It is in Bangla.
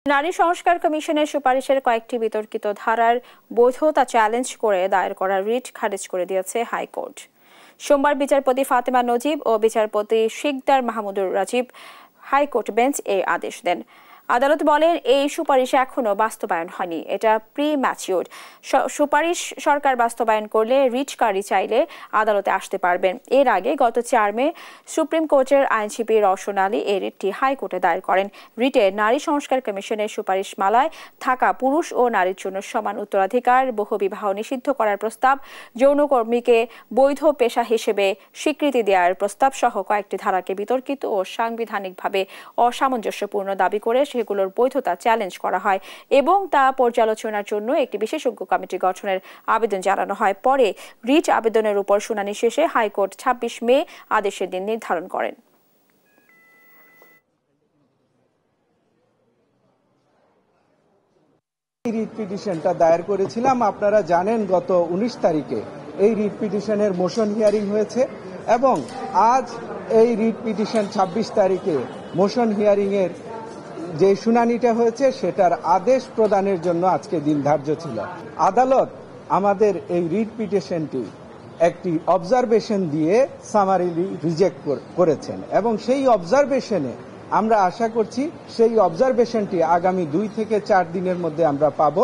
নারী সংস্কার কমিশনের সুপারিশের কয়েকটি বিতর্কিত ধারার বৈধতা চ্যালেঞ্জ করে দায়ের করা রিট খারিজ করে দিয়েছে হাইকোর্ট। সোমবার বিচারপতি ফাতেমা নজিব ও বিচারপতি শিকদার মাহমুদুর রাজীব হাইকোর্ট বেঞ্চ এই আদেশ দেন। আদালত বলেন, এই সুপারিশ এখনো বাস্তবায়ন হয়নি, এটা প্রি ম্যাচিউর। সুপারিশ সরকার বাস্তবায়ন করলে রিটকারী চাইলে আদালতে আসতে পারবেন। এর আগে গত 4 মে সুপ্রিম কোর্টের আইনজীবী রওশন আলী এই রিটটি হাইকোর্টে দায়ের করেন। রিটে নারী সংস্কার কমিশনের সুপারিশ মালায় থাকা পুরুষ ও নারীর জন্য সমান উত্তরাধিকার, বহুবিবাহ নিষিদ্ধ করার প্রস্তাব, যৌনকর্মীকে বৈধ পেশা হিসেবে স্বীকৃতি দেওয়ার প্রস্তাব সহ কয়েকটি ধারাকে বিতর্কিত ও সাংবিধানিকভাবে অসামঞ্জস্যপূর্ণ দাবি করে সেগুলোর বৈধতা চ্যালেঞ্জ করা হয় এবং তা পর্যালোচনার জন্য একটি বিশেষজ্ঞ কমিটি গঠনের আবেদন জানানো হয়। পরে রিট আবেদনের উপর শুনানি শেষে হাইকোর্ট 26 মে আদেশের দিন নির্ধারণ করেন। রিট পিটিশনটা দায়ের করেছিলাম, আপনারা জানেন গত 19 তারিখে এই রিট পিটিশনের মোশন হিয়ারিং হয়েছে এবং আজ এই রিট পিটিশন 26 তারিখে মোশন হিয়ারিং এর যে শুনানিটা হয়েছে সেটার আদেশ প্রদানের জন্য আজকে দিন ধার্য ছিল। আদালত আমাদের এই রিট পিটিশনটি একটি অবজারভেশন দিয়ে সামারিলি রিজেক্ট করেছেন এবং সেই অবজারভেশনে আমরা আশা করছি সেই অবজারভেশনটি আগামী 2 থেকে 4 দিনের মধ্যে আমরা পাবো।